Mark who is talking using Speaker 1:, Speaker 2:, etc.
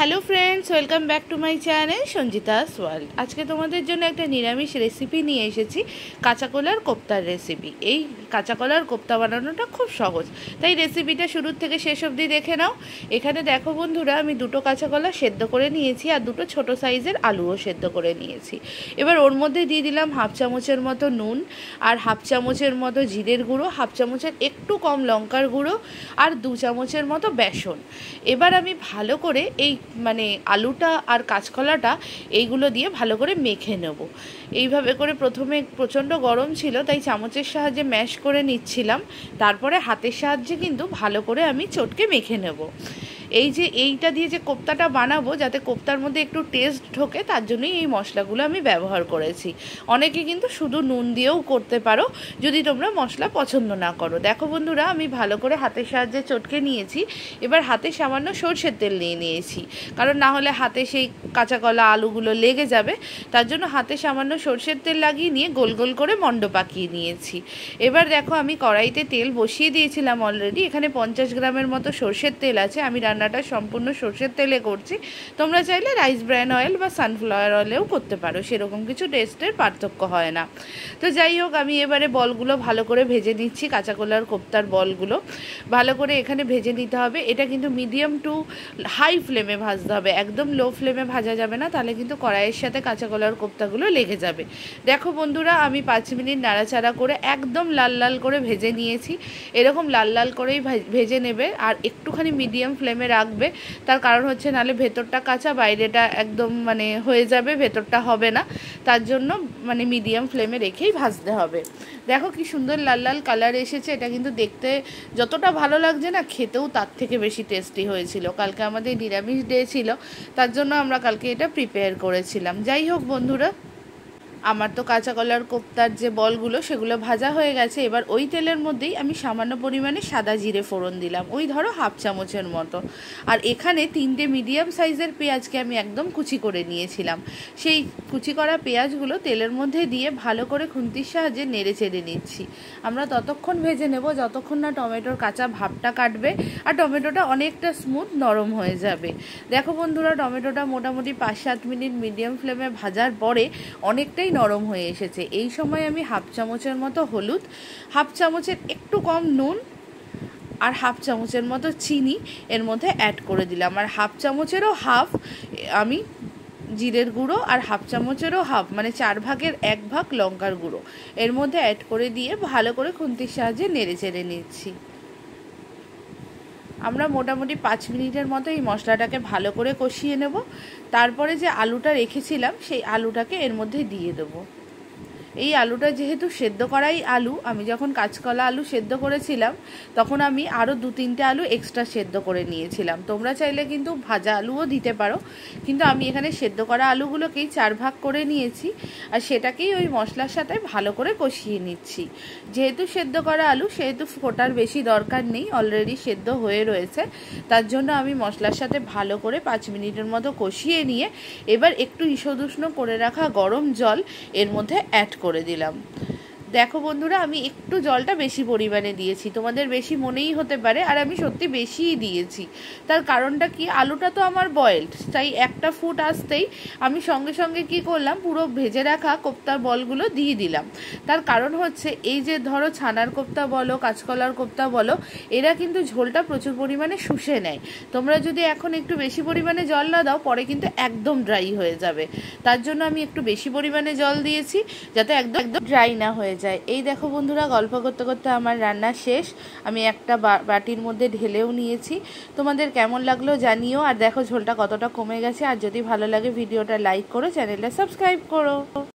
Speaker 1: Hello friends, welcome back to my channel Sanjita's world. আজকে তোমাদের জন্য একটা নিরামিষ রেসিপি নিয়ে এসেছি, কাঁচা কলার কোপ্তার রেসিপি। এই কাঁচা কলার কোপ্তা বানানোটা খুব সহজ, তাই রেসিপিটা শুরু থেকে শেষ অবধি দেখে নাও। এখানে দেখো বন্ধুরা, আমি দুটো কাঁচা কলা সেদ্ধ করে নিয়েছি আর দুটো ছোট সাইজের আলুও সেদ্ধ করে নিয়েছি। এবার ওর মধ্যে দিয়ে দিলাম হাফ চামচের মতো নুন আর হাফ চামচের মতো জিরের গুঁড়ো, হাফ চামচের একটু কম লঙ্কার গুঁড়ো আর 2 চামচের মতো বেসন। এবার আমি ভালো করে এই আলুটা আর কাঁচকলাটা এইগুলো দিয়ে ভালো করে মেখে নেব। এইভাবে করে প্রথমে প্রচণ্ড গরম ছিল, তাই চামচের সাহায্যে ম্যাশ করে নিচ্ছিলাম, তারপরে হাতের সাহায্যে কিন্তু ভালো করে আমি চটকে মেখে নেব। এইটা দিয়ে যে কোপ্তাটা বানাবো, যাতে কোপ্তার মধ্যে একটু টেস্ট ঢোকে, তার জন্যই এই মশলাগুলো আমি ব্যবহার করেছি। অনেকে কিন্তু শুধু নুন দিয়েও করতে পারো, যদি তোমরা মশলা পছন্দ না করো। দেখো বন্ধুরা, আমি ভালো করে হাতের সাহায্যে চটকে নিয়েছি। এবার হাতে সামান্য সরষের তেল নিয়ে নিয়েছি, কারণ না হলে হাতে সেই কাঁচা কলা আলুগুলো লেগে যাবে। তার জন্য হাতে সামান্য সরষের তেল লাগিয়ে নিয়ে গোল গোল করে মণ্ড পাকিয়ে নিয়েছি। এবার দেখো, আমি কড়াইতে তেল বসিয়ে দিয়েছিলাম অলরেডি। এখানে 50 গ্রামের মতো সরষের তেল আছে। আমি রান্নাটা সম্পূর্ণ সরষের তেলে করছি। তোমরা চাইলে রাইস ব্র্যান অয়েল বা সানফ্লাওয়ার অয়েলেও করতে পারো, সেরকম কিছু টেস্টের পার্থক্য হয় না। তো যাই হোক, আমি এবারে বলগুলো ভালো করে ভেজে নিচ্ছি। কাঁচা কলার কোপ্তার বলগুলো ভালো করে এখানে ভেজে নিতে হবে। এটা কিন্তু মিডিয়াম টু হাই ফ্লেমে ভাজতে হবে, একদম লো ফ্লেমে ভাজা যাবে না, তাহলে কিন্তু কড়াইয়ের সাথে কাঁচা কলার কোপ্তাগুলো লেগে যাবে। দেখো বন্ধুরা, আমি 5 মিনিট নাড়াচাড়া করে একদম লাল লাল করে ভেজে নিয়েছি। এরকম লাল লাল করেই ভেজে নেবে, আর একটুখানি মিডিয়াম ফ্লেমে রাখবে। তার কারণ হচ্ছে, নাহলে ভেতরটা কাঁচা, বাইরেটা একদম হয়ে যাবে, ভেতরটা হবে না। তার জন্য মিডিয়াম ফ্লেমে রেখেই ভাজতে হবে। দেখো কি সুন্দর লাল লাল কালার এসেছে। এটা কিন্তু দেখতে যতটা ভালো লাগছে না, খেতেও তার থেকে বেশি টেস্টি হয়েছিল। কালকে আমাদের নিরামিষ ডে ছিল, তার জন্য আমরা কালকে এটা প্রিপেয়ার করেছিলাম। যাই হোক বন্ধুরা, আমার তো কাঁচা কলার কোপ্তার যে বলগুলো, সেগুলো ভাজা হয়ে গেছে। এবার ওই তেলের মধ্যেই আমি সামান্য পরিমাণে সাদা জিরে ফোড়ন দিলাম, ওই ধরো হাফ চামচের মতো। আর এখানে 3টে মিডিয়াম সাইজের পেঁয়াজকে আমি একদম কুচি করে নিয়েছিলাম। সেই কুচি করা পেঁয়াজগুলো তেলের মধ্যে দিয়ে ভালো করে খুন্তির সাহায্যে নেড়ে চেড়ে নিচ্ছি। আমরা ততক্ষণ ভেজে নেব যতক্ষণ না টমেটোর কাঁচা ভাবটা কাটবে আর টমেটোটা অনেকটা স্মুথ নরম হয়ে যাবে। দেখো বন্ধুরা, টমেটোটা মোটামুটি 5-7 মিনিট মিডিয়াম ফ্লেমে ভাজার পরে অনেকটাই নরম হয়ে এসেছে। এই সময় আমি হাফ চামচের মতো হলুদ, হাফ চামচের একটু কম নুন আর হাফ চামচের মতো চিনি এর মধ্যে অ্যাড করে দিলাম। আর হাফ চামচেরও হাফ আমি জিরের গুঁড়ো আর হাফ চামচেরও হাফ, 4 ভাগের 1 ভাগ লঙ্কার গুঁড়ো এর মধ্যে অ্যাড করে দিয়ে ভালো করে খুন্তির সাহায্যে নেড়ে চেড়ে নিচ্ছি। আমরা মোটামুটি 5 মিনিটের মতো এই মশলাটাকে ভালো করে কষিয়ে নেব। তারপরে যে আলুটা রেখেছিলাম, সেই আলুটাকে এর মধ্যে দিয়ে দেবো। এই আলুটা যেহেতু সেদ্ধ করাই আলু, আমি যখন কাঁচকলা আলু সেদ্ধ করেছিলাম, তখন আমি আরও 2-3টে আলু এক্সট্রা সেদ্ধ করে নিয়েছিলাম। তোমরা চাইলে কিন্তু ভাজা আলুও দিতে পারো, কিন্তু আমি এখানে সেদ্ধ করা আলুগুলোকেই 4 ভাগ করে নিয়েছি, আর সেটাকেই ওই মশলার সাথে ভালো করে কষিয়ে নিচ্ছি। যেহেতু সেদ্ধ করা আলু, সেহেতু ফোটার বেশি দরকার নেই, অলরেডি সেদ্ধ হয়ে রয়েছে। তার জন্য আমি মশলার সাথে ভালো করে 5 মিনিটের মতো কষিয়ে নিয়ে এবার একটু ঈষদুষ্ণ করে রাখা গরম জল এর মধ্যে অ্যাড করে দিলাম। দেখো বন্ধুরা, আমি একটু জলটা বেশি পরিমাণে দিয়েছি, তোমাদের বেশি মনেই হতে পারে, আর আমি সত্যি বেশিই দিয়েছি। তার কারণটা কি, আলুটা তো আমার বয়েলড, তাই একটা ফুট আসতেই আমি সঙ্গে সঙ্গে কি করলাম, পুরো ভেজে রাখা কোপ্তার বলগুলো দিয়ে দিলাম। তার কারণ হচ্ছে, এই যে ধরো ছানার কোপ্তা বলো, কাঁচকলার কোপ্তা বলো, এরা কিন্তু ঝোলটা প্রচুর পরিমাণে শুষে নেয়। তোমরা যদি এখন একটু বেশি পরিমাণে জল না দাও, পরে কিন্তু একদম ড্রাই হয়ে যাবে। তার জন্য আমি একটু বেশি পরিমাণে জল দিয়েছি, যাতে একদম ড্রাই না হয়ে যায়। এই দেখো বন্ধুরা, গল্প করতে করতে আমার রান্না শেষ। আমি একটা বাটির মধ্যে ঢেলেও নিয়েছি। তোমাদের কেমন লাগলো জানিও। আর দেখো ঝোলটা কতটা কমে গেছে। আর যদি ভালো লাগে ভিডিওটা লাইক করো, চ্যানেলটা সাবস্ক্রাইব করো।